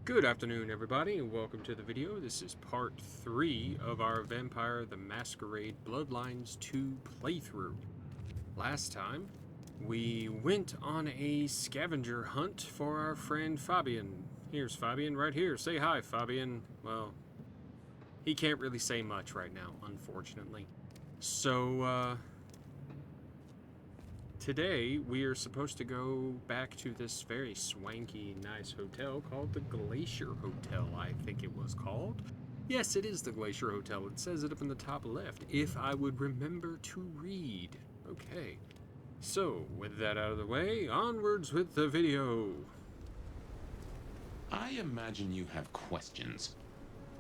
Good afternoon, everybody, and welcome to the video. This is part 3 of our Vampire the Masquerade Bloodlines 2 playthrough. Last time, we went on a scavenger hunt for our friend Fabian. Here's Fabian right here. Say hi, Fabian. Well, he can't really say much right now, unfortunately. So, today, we are supposed to go back to this very swanky, nice hotel called the Glacier Hotel, I think it was called. Yes, it is the Glacier Hotel. It says it up in the top left, if I would remember to read. Okay. So, with that out of the way, onwards with the video. I imagine you have questions.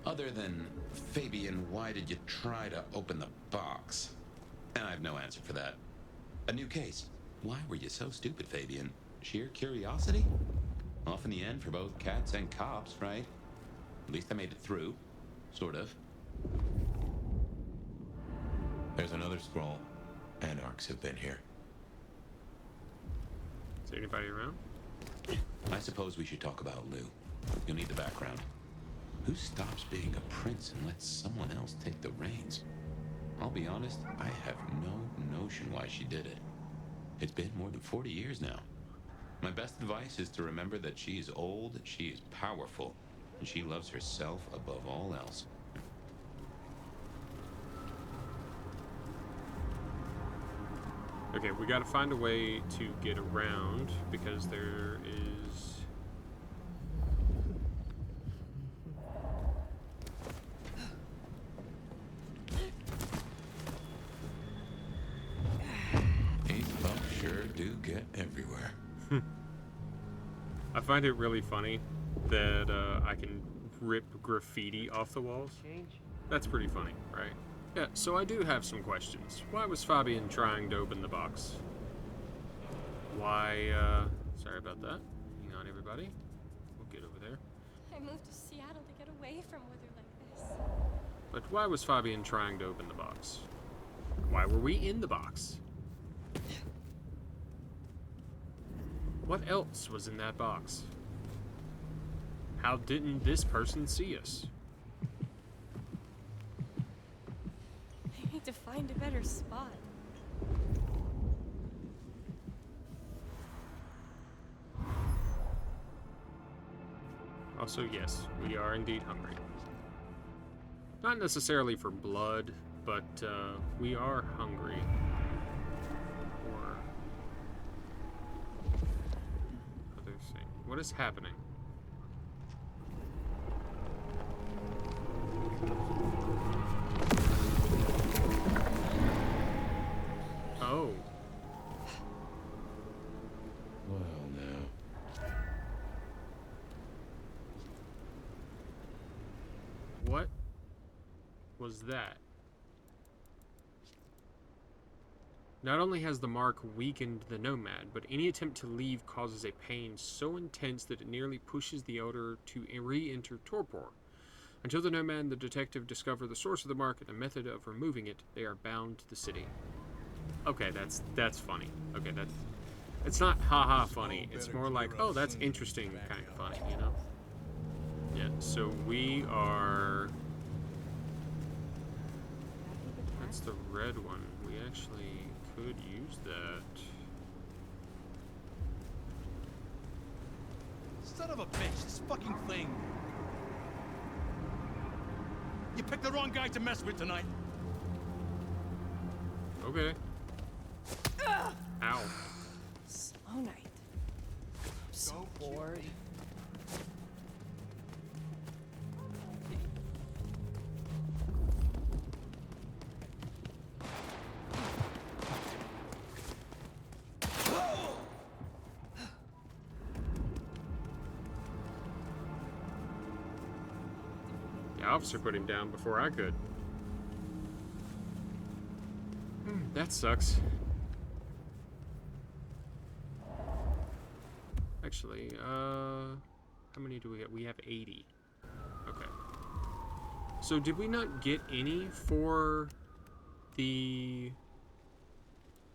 Other than, Fabian, why did you try to open the box? And I have no answer for that. A new case. Why were you so stupid, Fabian? Sheer curiosity? Off in the end for both cats and cops, right? At least I made it through. Sort of. There's another scroll. Anarchs have been here. Is there anybody around? I suppose we should talk about Lou. You'll need the background. Who stops being a prince and lets someone else take the reins? I'll be honest, I have no notion why she did it. It's been more than 40 years now. My best advice is to remember that she is old, she is powerful, and she loves herself above all else. Okay, we gotta find a way to get around, because there is... These bumps sure do get everywhere. I find it really funny that I can rip graffiti off the walls. That's pretty funny, right? Yeah, so I do have some questions. Why was Fabian trying to open the box? Why, sorry about that. Hang on, everybody. We'll get over there. I moved to Seattle to get away from weather like this. But why was Fabian trying to open the box? Why were we in the box? What else was in that box? How didn't this person see us? I need to find a better spot. Also, yes, we are indeed hungry. Not necessarily for blood, but we are hungry. For other things. What is happening? Oh. Well, now. What was that? Not only has the mark weakened the nomad, but any attempt to leave causes a pain so intense that it nearly pushes the elder to re-enter torpor. Until the nomad and the detective discover the source of the mark and the method of removing it, they are bound to the city. Okay, that's funny. Okay, it's not haha funny. It's more like, oh, that's interesting kind of funny, you know? Yeah, so we are... That's the red one. We actually could use that. Son of a bitch, this fucking thing. You picked the wrong guy to mess with tonight. Okay. Ow. Slow night. I'm so bored. The officer put him down before I could. That sucks. Actually, how many do we have? We have 80. Okay. So did we not get any for the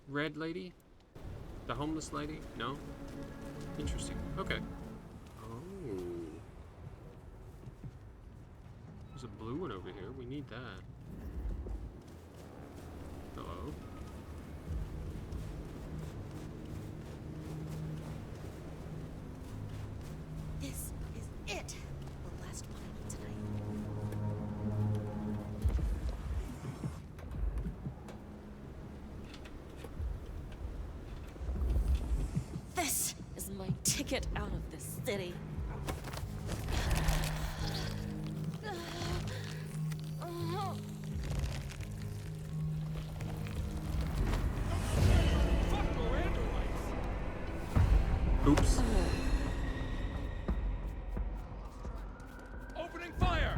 red lady? The homeless lady? No? Interesting. Okay. Oh. There's a blue one over here. We need that. Hello. This is it. The last one I need tonight. This is my ticket out of this city. Fuck Miranda rights. Oops. Opening fire.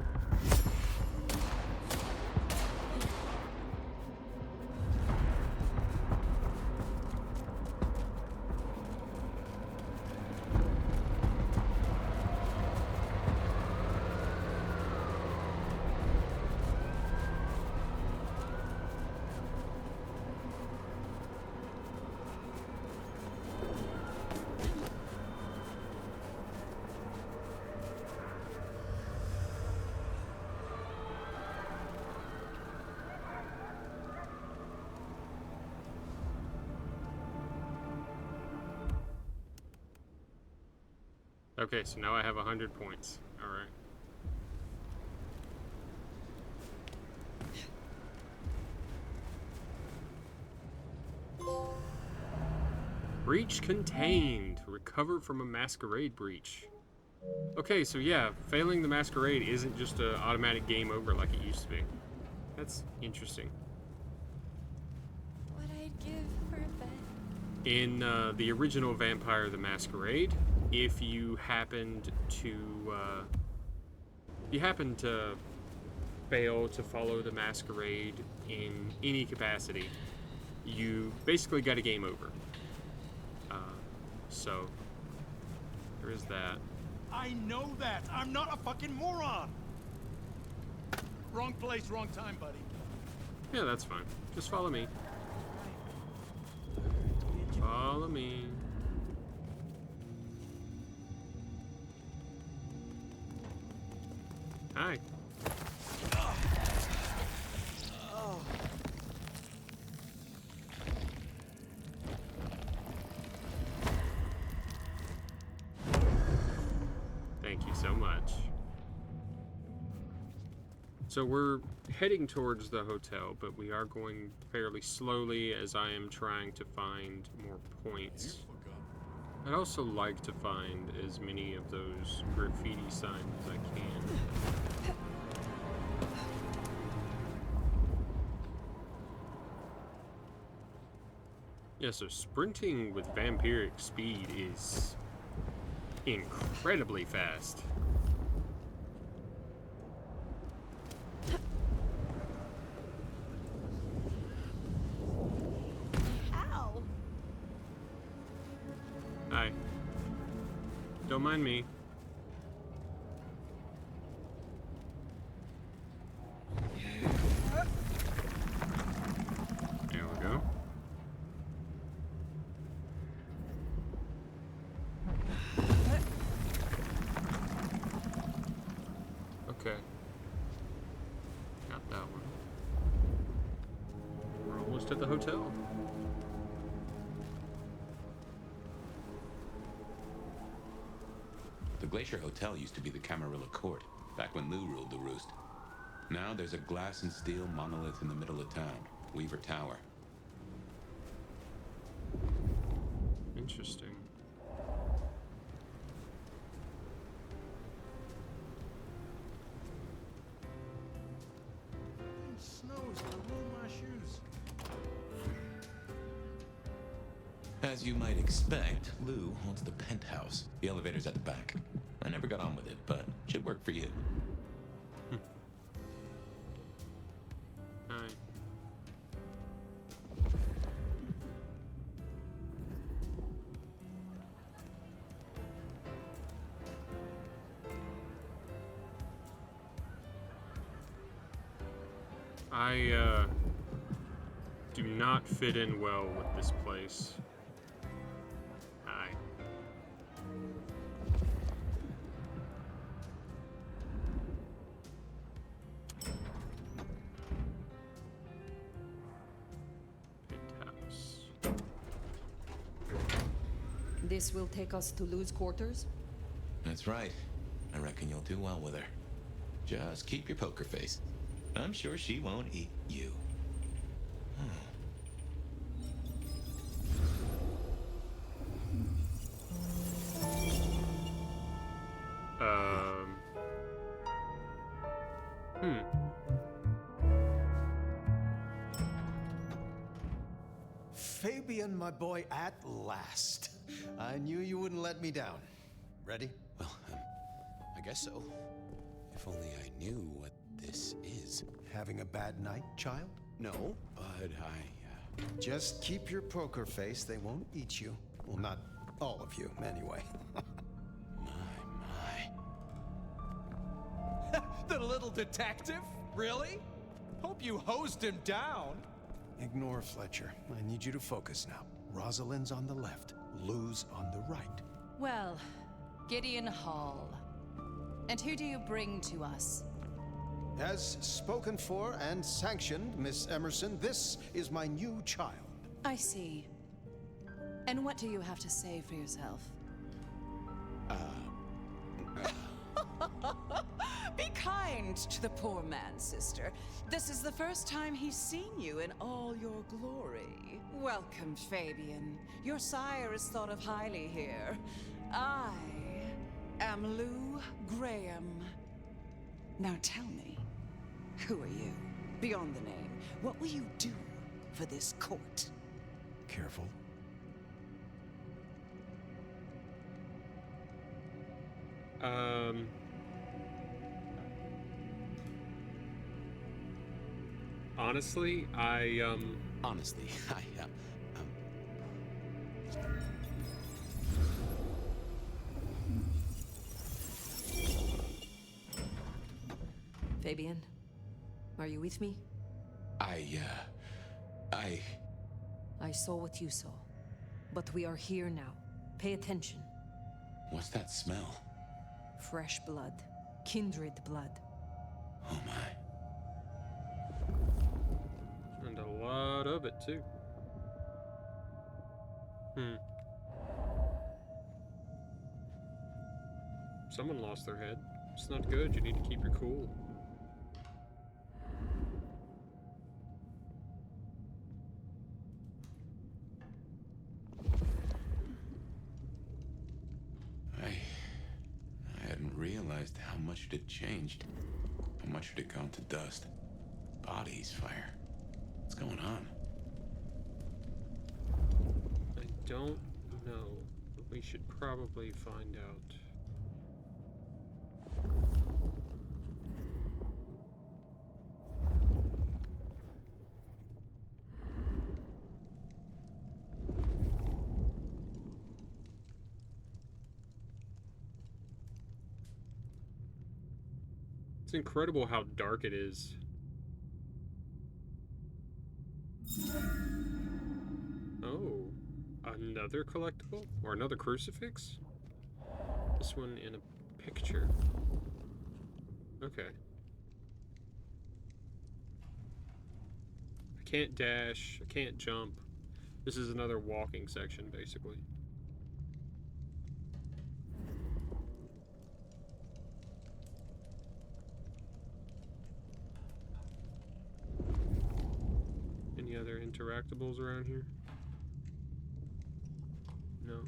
Okay, so now I have 100 points. Alright. Breach contained. Recover from a masquerade breach. Okay, so yeah, failing the masquerade isn't just an automatic game over like it used to be. That's interesting. What I'd give for a bet. In the original Vampire the Masquerade, if you happened to fail to follow the masquerade in any capacity, you basically got a game over. So there is that. I know that. I'm not a fucking moron. Wrong place, wrong time, buddy. Yeah, that's fine. Just follow me. Follow me. Hi. Thank you so much. So we're heading towards the hotel, but we are going fairly slowly as I am trying to find more points. I'd also like to find as many of those graffiti signs as I can. Yeah, so sprinting with vampiric speed is incredibly fast. Ow! Hi. Don't mind me. There we go. Okay. Got that one. We're almost at the hotel. The Glacier Hotel used to be the Camarilla Court, back when Lou ruled the roost. Now there's a glass and steel monolith in the middle of town, Weaver Tower. Interesting. It snows. I ruined my shoes. As you might expect, Lou owns the penthouse. The elevator's at the back. I never got on with it, but should work for you. Hi. I do not fit in well with this place. Hi. This will take us to Lou's quarters? That's right. I reckon you'll do well with her. Just keep your poker face. I'm sure she won't eat you. Um. Hmm. Fabian, my boy, at last. I knew you wouldn't let me down. Ready? Well, I guess so. If only I knew what this is. Having a bad night, child? No, but Just keep your poker face. They won't eat you. Well, not all of you, anyway. my. The little detective? Really? Hope you hosed him down. Ignore Fletcher. I need you to focus now. Rosalind's on the left, Lou's on the right. Well, Gideon Hall. And who do you bring to us? As spoken for and sanctioned, Miss Emerson, this is my new child. I see. And what do you have to say for yourself? Be kind to the poor man, sister. This is the first time he's seen you in all your glory. Welcome, Fabian. Your sire is thought of highly here. I am Lou Graham. Now tell me, who are you? Beyond the name, what will you do for this court? Careful. Honestly, Honestly, Fabian, are you with me? I saw what you saw. But we are here now. Pay attention. What's that smell? Fresh blood. Kindred blood. Oh my. and a lot of it too. Someone lost their head. It's not good. You need to keep your cool. I hadn't realized how much it had changed. How much it had gone to dust. Bodies, fire. What's going on? I don't know, but we should probably find out. It's incredible how dark it is. Oh, another collectible? Or another crucifix? This one in a picture. Okay. I can't dash, I can't jump. This is another walking section, basically. Any other interactables around here? No.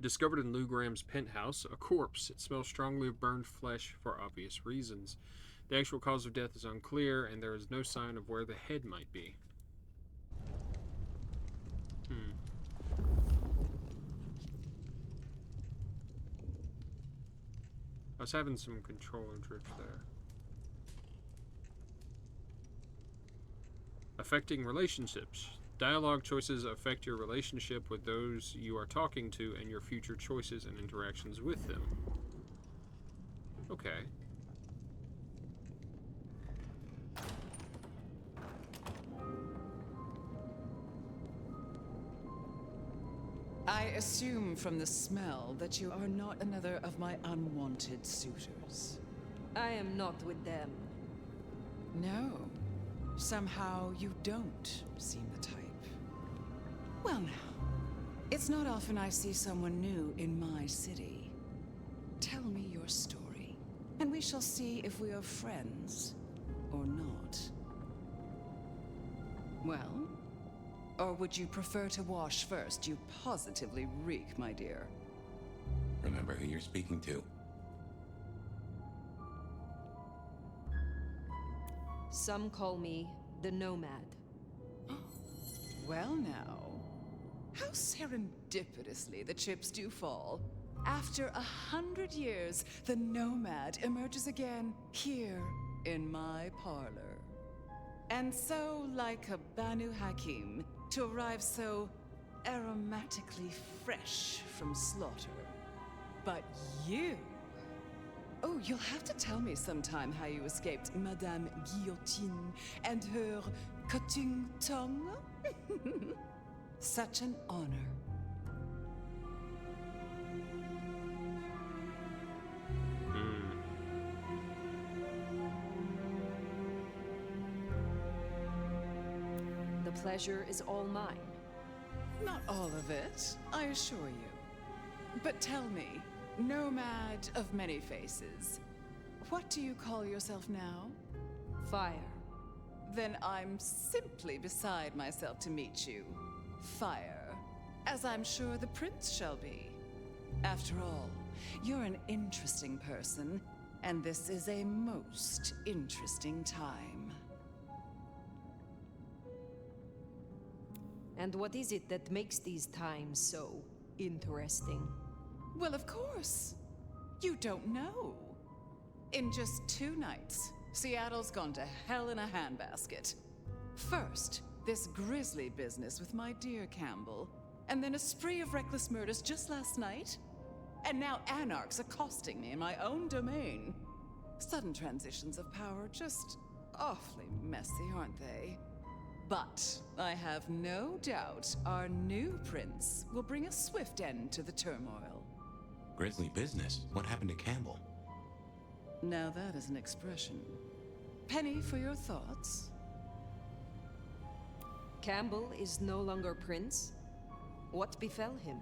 Discovered in Lou Graham's penthouse, a corpse. It smells strongly of burned flesh for obvious reasons. The actual cause of death is unclear, and there is no sign of where the head might be. I was having some controller drift there. Affecting relationships. Dialogue choices affect your relationship with those you are talking to and your future choices and interactions with them. Okay. I assume from the smell that you are not another of my unwanted suitors. I am not with them. No. Somehow you don't seem the type. Well now, it's not often I see someone new in my city. Tell me your story, and we shall see if we are friends or not. Well, or would you prefer to wash first? You positively reek, my dear. Remember who you're speaking to. Some call me the Nomad. Well now, how serendipitously the chips do fall. After 100 years, the Nomad emerges again here in my parlor. And so, like a Banu Hakim, to arrive so aromatically fresh from slaughter. But you... Oh, you'll have to tell me sometime how you escaped Madame Guillotine and her cutting tongue. Such an honor. The pleasure is all mine. Not all of it, I assure you. But tell me, Nomad of many faces, what do you call yourself now? Fire. Then I'm simply beside myself to meet you. Fire. As I'm sure the prince shall be. After all, you're an interesting person, and this is a most interesting time. And what is it that makes these times so interesting? Well, of course. You don't know. In just 2 nights, Seattle's gone to hell in a handbasket. First, this grisly business with my dear Campbell, and then a spree of reckless murders just last night. And now anarchs accosting me in my own domain. Sudden transitions of power, just awfully messy, aren't they? But I have no doubt our new prince will bring a swift end to the turmoil. Grisly business? What happened to Campbell? Now that is an expression. Penny for your thoughts. Campbell is no longer prince? What befell him?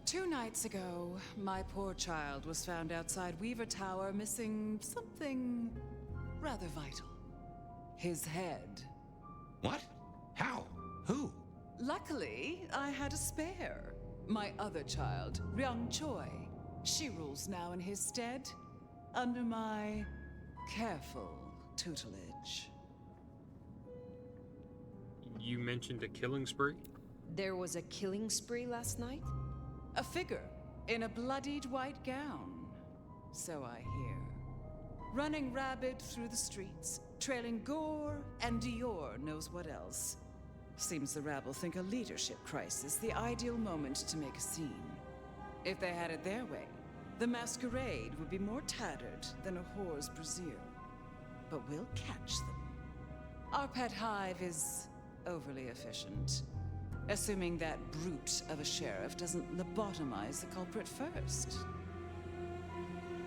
2 nights ago, my poor child was found outside Weaver Tower missing something rather vital. His head. What? How? Who? Luckily, I had a spare. My other child, Ryung Choi. She rules now in his stead, under my careful tutelage. You mentioned a killing spree? There was a killing spree last night? A figure in a bloodied white gown. So I hear. Running rabid through the streets, trailing gore and Dior knows what else. Seems the rabble think a leadership crisis the ideal moment to make a scene. If they had it their way, the Masquerade would be more tattered than a whore's brassiere. But we'll catch them. Our pet hive is overly efficient. Assuming that brute of a sheriff doesn't lobotomize the culprit first.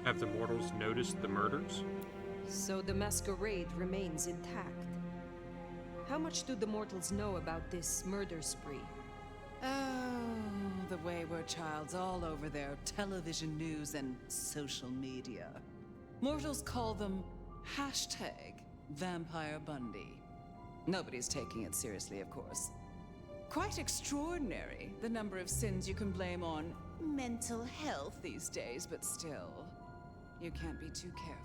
Have the mortals noticed the murders? So the Masquerade remains intact. How much do the mortals know about this murder spree? Oh, the wayward child's all over their television news and social media. Mortals call them #Vampire Bundy. Nobody's taking it seriously, of course. Quite extraordinary, the number of sins you can blame on mental health these days, but still, you can't be too careful.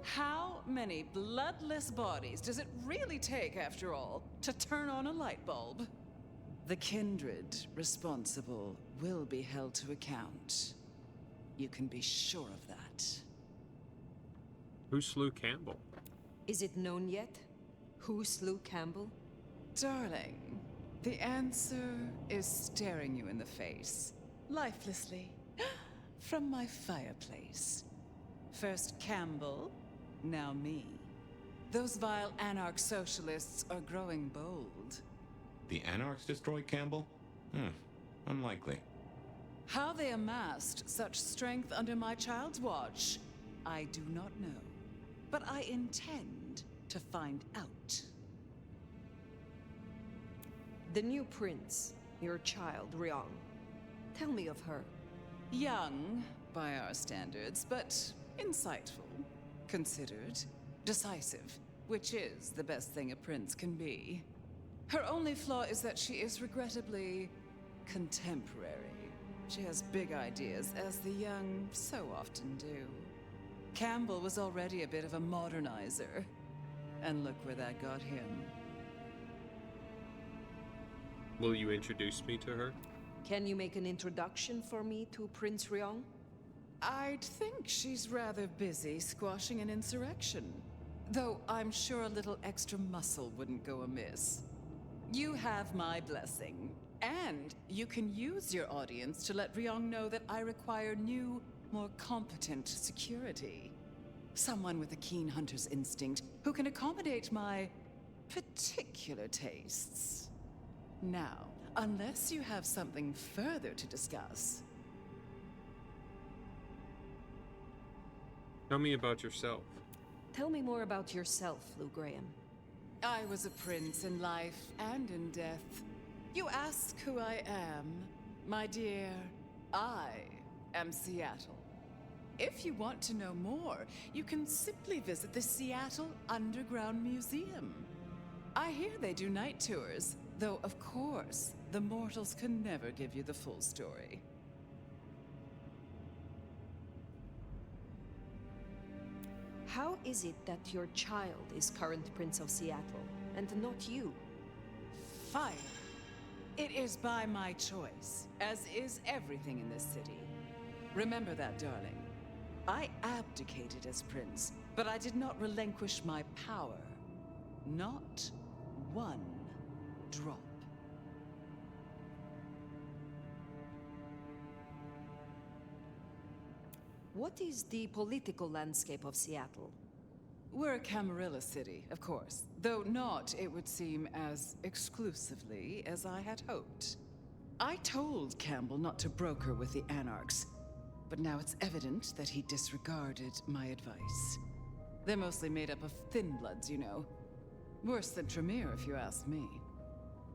How many bloodless bodies does it really take, after all, to turn on a light bulb? The kindred responsible will be held to account. You can be sure of that. Who slew Campbell? Is it known yet? Who slew Campbell? Darling, the answer is staring you in the face, lifelessly, from my fireplace. First Campbell, now me. Those vile anarch socialists are growing bold. The Anarchs destroyed Campbell? Unlikely. How they amassed such strength under my child's watch, I do not know. But I intend to to find out. The new prince, your child, Ryong. Tell me of her. Young, by our standards, but insightful, considered, decisive, which is the best thing a prince can be. Her only flaw is that she is regrettably contemporary. She has big ideas, as the young so often do. Campbell was already a bit of a modernizer, and look where that got him. Will you introduce me to her? Can you make an introduction for me to Prince Ryong? I'd think she's rather busy squashing an insurrection. Though I'm sure a little extra muscle wouldn't go amiss. You have my blessing. And you can use your audience to let Ryong know that I require new, more competent security. Someone with a keen hunter's instinct who can accommodate my particular tastes. Now, unless you have something further to discuss. Tell me about yourself. Tell me more about yourself, Lou Graham. I was a prince in life and in death. You ask who I am. My dear, I am Seattle. If you want to know more, you can simply visit the Seattle Underground Museum. I hear they do night tours, though of course, the mortals can never give you the full story. How is it that your child is current Prince of Seattle, and not you? Fire. It is by my choice, as is everything in this city. Remember that, darling. I abdicated as prince, but I did not relinquish my power. Not one drop. What is the political landscape of Seattle? We're a Camarilla city, of course, though not, it would seem, as exclusively as I had hoped. I told Campbell not to broker with the Anarchs, but now it's evident that he disregarded my advice. They're mostly made up of thin bloods, you know. Worse than Tremere, if you ask me.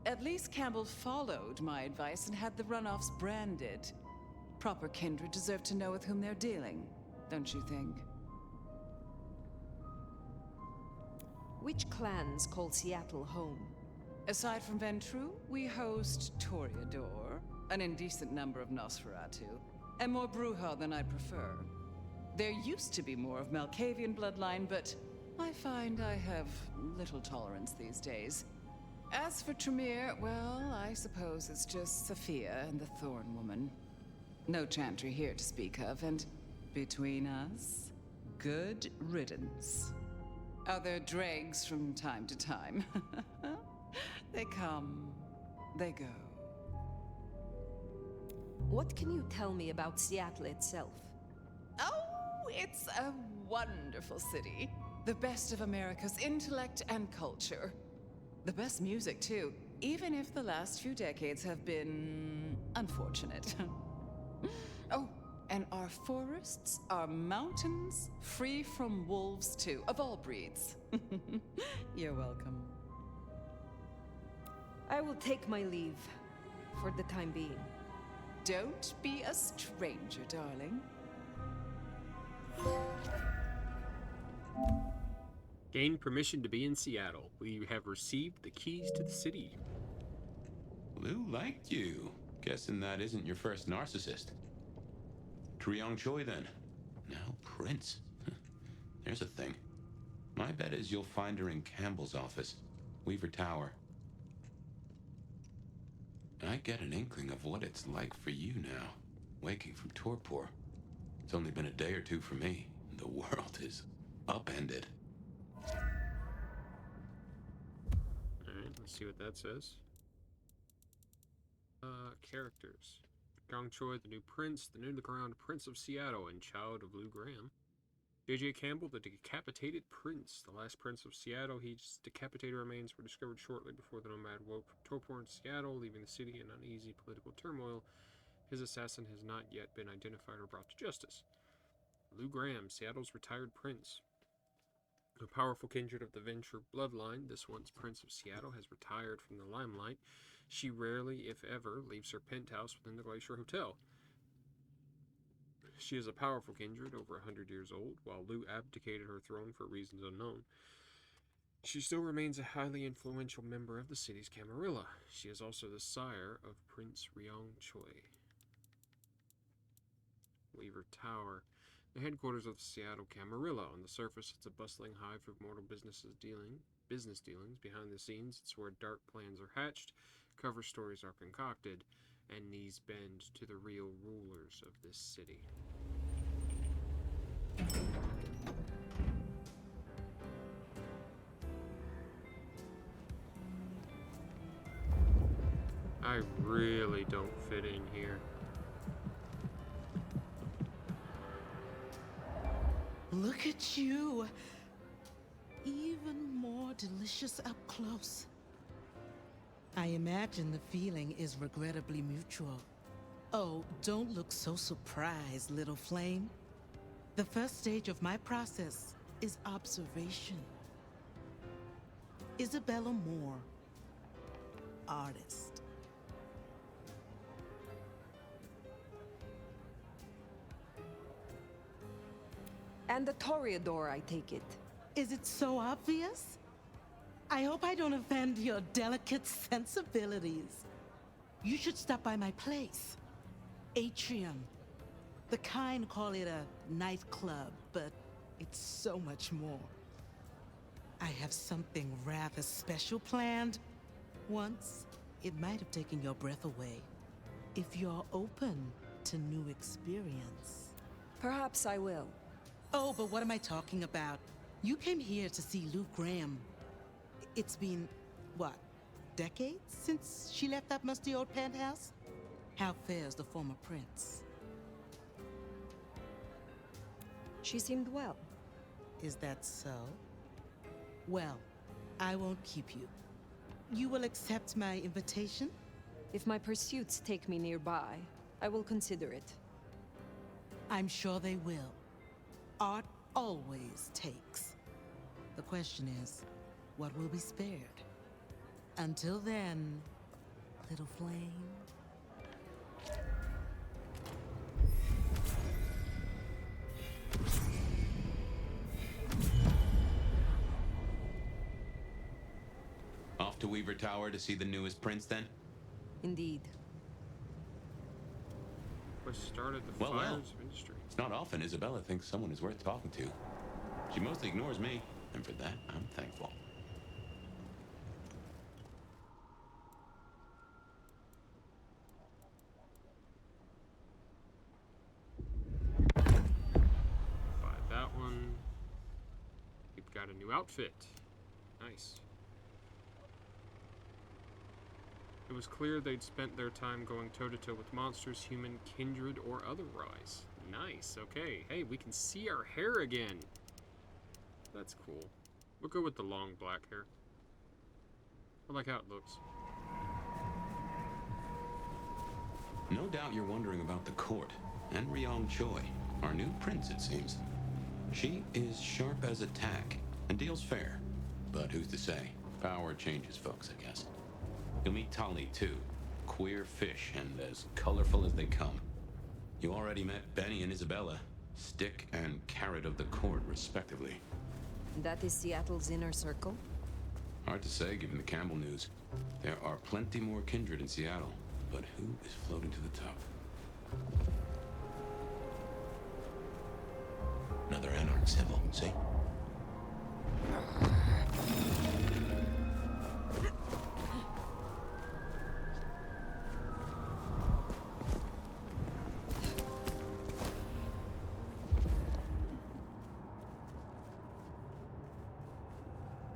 At least Campbell followed my advice and had the runoffs branded. Proper kindred deserve to know with whom they're dealing, don't you think? Which clans call Seattle home? Aside from Ventru, we host Toreador, an indecent number of Nosferatu, and more Bruja than I'd prefer. There used to be more of Malkavian bloodline, but I find I have little tolerance these days. As for Tremere, well, I suppose it's just Sophia and the Thorn Woman. No Chantry here to speak of, and between us, good riddance. Other dregs from time to time. They come, they go. What can you tell me about Seattle itself? Oh, it's a wonderful city. The best of America's intellect and culture. The best music, too, even if the last few decades have been unfortunate. Oh, and our forests, our mountains, free from wolves, too, of all breeds. You're welcome. I will take my leave, for the time being. Don't be a stranger, darling. Gain permission to be in Seattle. We have received the keys to the city. Lou liked you. Guessing that isn't your first narcissist. Triong Choi, then. Now Prince. There's a thing. My bet is you'll find her in Campbell's office. Weaver Tower. I get an inkling of what it's like for you now, waking from torpor. It's only been a day or two for me. The world is upended. Alright, let's see what that says. Characters. Gong Choi, the new prince, the newly crowned Prince of Seattle and child of Lou Graham. J.J. Campbell, the decapitated prince, the last prince of Seattle. His decapitated remains were discovered shortly before the nomad woke from torpor in Seattle, leaving the city in uneasy political turmoil. His assassin has not yet been identified or brought to justice. Lou Graham, Seattle's retired prince. A powerful kindred of the Venture bloodline, this once Prince of Seattle has retired from the limelight. She rarely, if ever, leaves her penthouse within the Glacier Hotel. She is a powerful kindred, over 100 years old. While Lou abdicated her throne for reasons unknown, she still remains a highly influential member of the city's Camarilla. She is also the sire of Prince Ryong Choi. Weaver Tower, the headquarters of the Seattle Camarilla. On the surface, it's a bustling hive of mortal business dealings. Behind the scenes, it's where dark plans are hatched, cover stories are concocted, and knees bend to the real rulers of this city. I really don't fit in here. Look at you. Even more delicious up close. I imagine the feeling is regrettably mutual. Oh, don't look so surprised, little flame. The first stage of my process is observation. Isabella Moore, artist. And the Toreador, I take it. Is it so obvious? I hope I don't offend your delicate sensibilities. You should stop by my place. Atrium. The kind call it a nightclub, but it's so much more. I have something rather special planned. Once, it might have taken your breath away. If you're open to new experience. Perhaps I will. Oh, but what am I talking about? You came here to see Lou Graham. It's been, what, decades since she left that musty old penthouse? How fares the former prince? She seemed well. Is that so? Well, I won't keep you. You will accept my invitation? If my pursuits take me nearby, I will consider it. I'm sure they will. Art always takes. The question is, what will be spared? Until then, little flame. Off to Weaver Tower to see the newest prince, then? Indeed. What started the Well, fires of industry? It's not often Isabella thinks someone is worth talking to. She mostly ignores me, and for that, I'm thankful. Buy that one. We've got a new outfit. Nice. It was clear they'd spent their time going toe-to-toe with monsters, human, kindred, or otherwise. Nice, okay. Hey, we can see our hair again. That's cool. We'll go with the long black hair. I like how it looks. No doubt you're wondering about the court, and Ryong Choi, our new prince, it seems. She is sharp as a tack, and deals fair. But who's to say? Power changes folks, I guess. You'll meet Tali, too. Queer fish, and as colorful as they come. You already met Benny and Isabella, stick and carrot of the court, respectively. That is Seattle's inner circle? Hard to say, given the Campbell news. There are plenty more kindred in Seattle, but who is floating to the top? Another anarch symbol, see?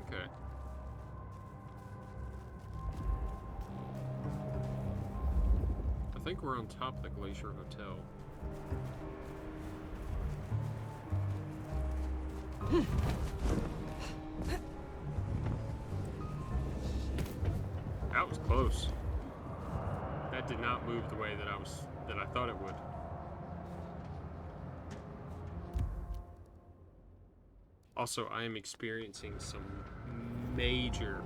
Okay. I think we're on top of the Glacier Hotel. That was close. That did not move the way that I thought it would. Also, I am experiencing some major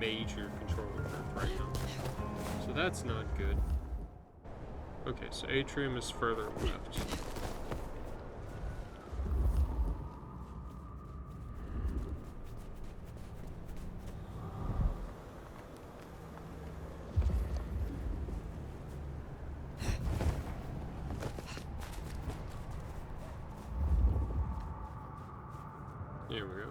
controller drift right now. So that's not good. Okay, so atrium is further left. Here we go.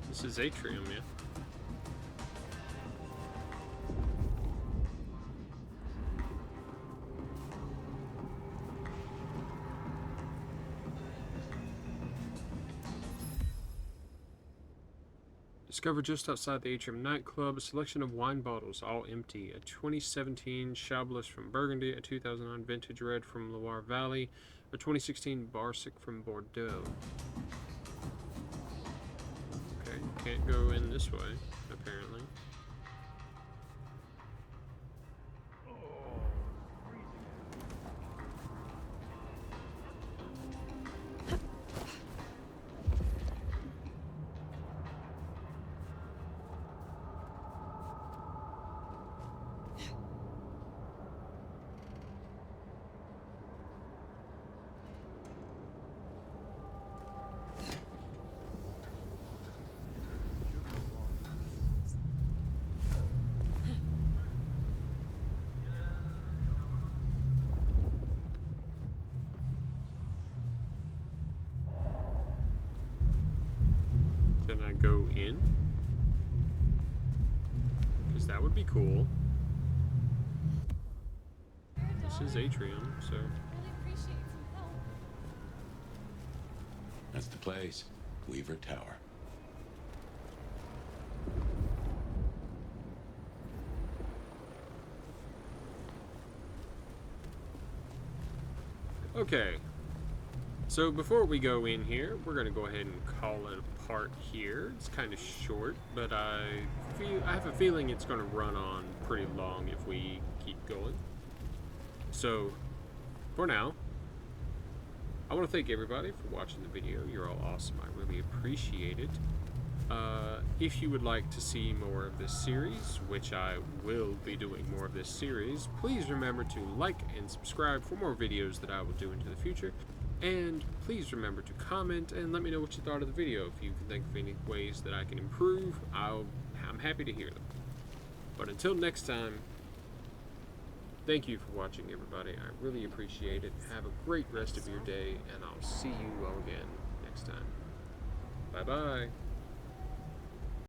This is atrium, yeah. Discovered just outside the Atrium nightclub, a selection of wine bottles, all empty. A 2017 Chablis from Burgundy, a 2009 Vintage Red from Loire Valley, a 2016 Barsic from Bordeaux. Okay, can't go in this way, apparently. Can I go in? Because that would be cool. This is atrium, so... Really appreciate some help. That's the place. Weaver Tower. Okay. So before we go in here, we're going to go ahead and call it a part here. It's kind of short, but I have a feeling it's going to run on pretty long if we keep going. So, for now, I want to thank everybody for watching the video. You're all awesome. I really appreciate it. If you would like to see more of this series, which I will be doing more of this series, please remember to like and subscribe for more videos that I will do into the future. And please remember to comment and let me know what you thought of the video. If you can think of any ways that I can improve, I'm happy to hear them. But until next time, thank you for watching, everybody. I really appreciate it. Have a great rest of your day, and I'll see you all again next time. Bye-bye.